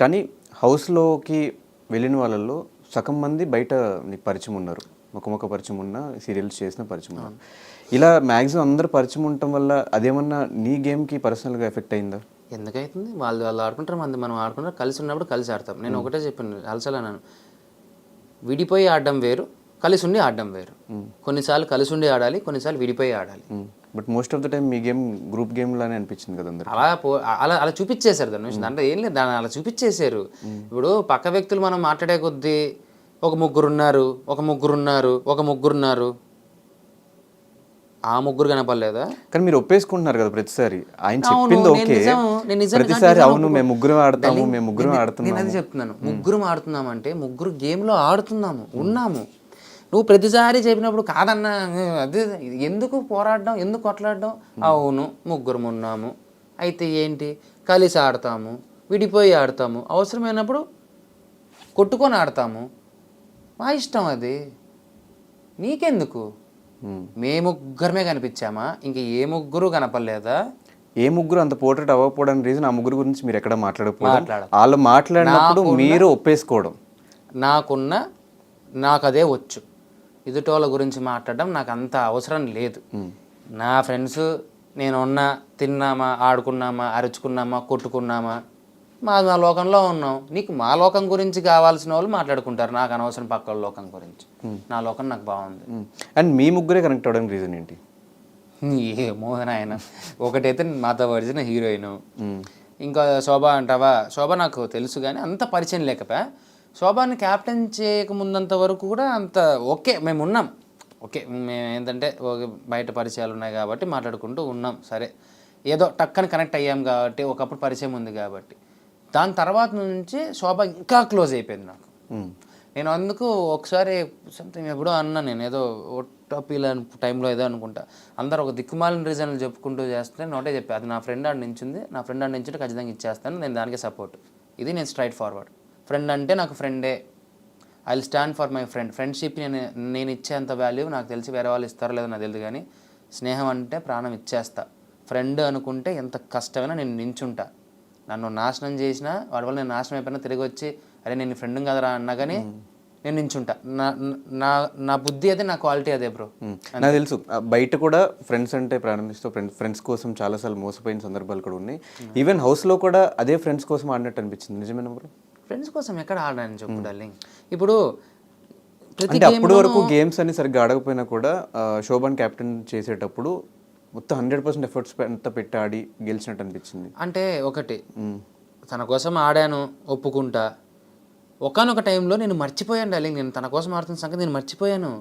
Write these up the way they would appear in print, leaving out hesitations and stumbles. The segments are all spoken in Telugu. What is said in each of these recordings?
కానీ హౌస్లోకి వెళ్ళిన వాళ్ళల్లో సగం మంది బయట నీకు పరిచయం ఉన్నారు, ముఖముఖ పరిచయం ఉన్న, సీరియల్స్ చేసిన పరిచయం ఉన్నారు. ఇలా మ్యాక్సిమం అందరు పరిచయం ఉండటం వల్ల అదేమన్నా నీ గేమ్కి పర్సనల్గా ఎఫెక్ట్ అయిందా? ఎందుకైతుంది, వాళ్ళు ఆడుకుంటారు, మనం ఆడుకుంటారు, కలిసి ఉన్నప్పుడు కలిసి ఆడతాం. నేను ఒకటే చెప్పాను, అలసలన్నాను, విడిపోయి ఆడడం వేరు, కలిసి ఉండి ఆడడం వేరు. కొన్నిసార్లు కలిసి ఉండి ఆడాలి, కొన్నిసార్లు విడిపోయి ఆడాలి. But most of the time me game group game లానే అనిపించింది కదా అందరూ. అలా చూపించేశారు దాని దాంట్లో ఏం లేదు, దాన్ని అలా చూపించేశారు. ఇప్పుడు పక్క వ్యక్తులు మనం మాట్లాడే కొద్దీ ఒక ముగ్గురు ఉన్నారు, ఆ ముగ్గురు కనపడలేదా? కానీ మీరు ఒప్పేసుకుంటున్నారు కదా ప్రతిసారి, ఆయన చెప్పింది ఓకే, ప్రతిసారి అవును మేము ముగ్గురం ఆడతాము, మేము ముగ్గురం ఆడుతున్నాము. నేను అది చెప్తున్నాను, ముగ్గురం ఆడుతున్నాము అంటే ముగ్గురు గేమ్లో ఆడుతున్నాము, ఉన్నాము. నువ్వు ప్రతిసారి చెప్పినప్పుడు కాదన్నా, అదే ఎందుకు పోరాడడం, ఎందుకు కొట్లాడడం? అవును ముగ్గురం ఉన్నాము, అయితే ఏంటి, కలిసి ఆడతాము, విడిపోయి ఆడతాము, అవసరమైనప్పుడు కొట్టుకొని ఆడతాము, మా ఇష్టం అది, నీకెందుకు? మే ముగ్గురమే కనిపించామా, ఇంక ఏ ముగ్గురు కనపడలేదా? ఏ ముగ్గురు అంత పోర్ట్రేట్ అవ్వకపోవడానికి రీజన్ ఆ ముగ్గురు గురించి మీరు ఎక్కడ మాట్లాడకపోవడం, వాళ్ళు మాట్లాడినప్పుడు మీరు ఒప్పేసుకోవడం. నాకు అదే వచ్చు, ఎదుటోళ్ళ గురించి మాట్లాడడం నాకు అంత అవసరం లేదు. నా ఫ్రెండ్స్ నేనున్నా, తిన్నామా, ఆడుకున్నామా, అరుచుకున్నామా, కొట్టుకున్నామా, మా లోకంలో ఉన్నాం. నీకు మా లోకం గురించి కావాల్సిన వాళ్ళు మాట్లాడుకుంటారు, నాకు అనవసరం పక్క లోకం గురించి. నా లోకం నాకు బాగుంది. అండ్ మీ ముగ్గురే కనెక్ట్ అవ్వడానికి రీజన్ ఏంటి? ఏమో ఆయన, ఒకటైతే మాతో పరిచిన హీరోయిన్, ఇంకా శోభ అంటావా, శోభ నాకు తెలుసు కానీ అంత పరిచయం లేకపోయా. శోభాని క్యాప్టెన్ చేయకముందంత వరకు కూడా అంత ఓకే, మేము ఉన్నాం, ఓకే, మేము ఏంటంటే బయట పరిచయాలు ఉన్నాయి కాబట్టి మాట్లాడుకుంటూ ఉన్నాం, సరే ఏదో టక్కని కనెక్ట్ అయ్యాం కాబట్టి, ఒకప్పుడు పరిచయం ఉంది కాబట్టి. దాని తర్వాత నుంచి శోభ ఇంకా క్లోజ్ అయిపోయింది నాకు. నేను అందుకు ఒకసారి సంథింగ్ ఎప్పుడో అన్నా, నేను ఏదో ఓటపీల టైంలో ఏదో అనుకుంటా, అందరు ఒక దిక్కుమాలిన రీజన్లు చెప్పుకుంటూ చేస్తే నోటే చెప్పి, అది నా ఫ్రెండ్ ఆడ నించుంది, నా ఫ్రెండ్ ఆడ నించుంటే ఖచ్చితంగా ఇచ్చేస్తాను, నేను దానికే సపోర్ట్. ఇది నేను స్ట్రైట్ ఫార్వర్డ్. ఫ్రెండ్ అంటే నాకు ఫ్రెండే, I will stand for my friend. ఫ్రెండ్షిప్ని నేను ఇచ్చేంత వాల్యూ నాకు తెలిసి వేరే వాళ్ళు ఇస్తారో లేదో నాకు తెలియదు, కానీ స్నేహం అంటే ప్రాణం ఇచ్చేస్తా. ఫ్రెండ్ అనుకుంటే ఎంత కష్టమైనా నేను నించుంటా. నన్ను నాశనం చేసినా, వాడి వల్ల నేను నాశనం అయిపోయినా తిరిగి వచ్చి అరే నేను ఫ్రెండ్ కదరా అన్నా కానీ నేను నించుంటా. నా బుద్ధి అదే, నా క్వాలిటీ అదే బ్రో. నాకు తెలుసు బయట కూడా ఫ్రెండ్స్ అంటే ప్రారంభిస్తూ ఫ్రెండ్స్ కోసం చాలాసార్లు మోసపోయిన సందర్భాలు కూడా ఉన్నాయి. ఈవెన్ హౌస్లో కూడా అదే ఫ్రెండ్స్ కోసం ఆడినట్టు అనిపించింది, నిజమేనా బ్రో? ఫ్రెండ్స్ కోసం ఎక్కడ ఆడాలని చెప్పు డార్లింగ్. ఇప్పుడు అప్పటి వరకు గేమ్స్ అని సరిగ్గా ఆడకపోయినా కూడా శోభన్ క్యాప్టెన్ చేసేటప్పుడు మొత్తం 100% ఎఫర్ట్స్ అంతా పెట్టి ఆడి గెలిచినట్టు అనిపించింది. అంటే ఒకటి తన కోసం ఆడాను, ఒప్పుకుంటా. ఒకనొక టైంలో నేను మర్చిపోయాను డార్లింగ్, నేను తన కోసం ఆడుతున్న సంగతి నేను మర్చిపోయాను.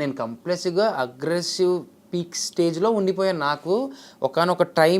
నేను కంప్లెసివ్గా అగ్రెసివ్ పీక్ స్టేజ్లో ఉండిపోయాను. నాకు ఒకనొక టైం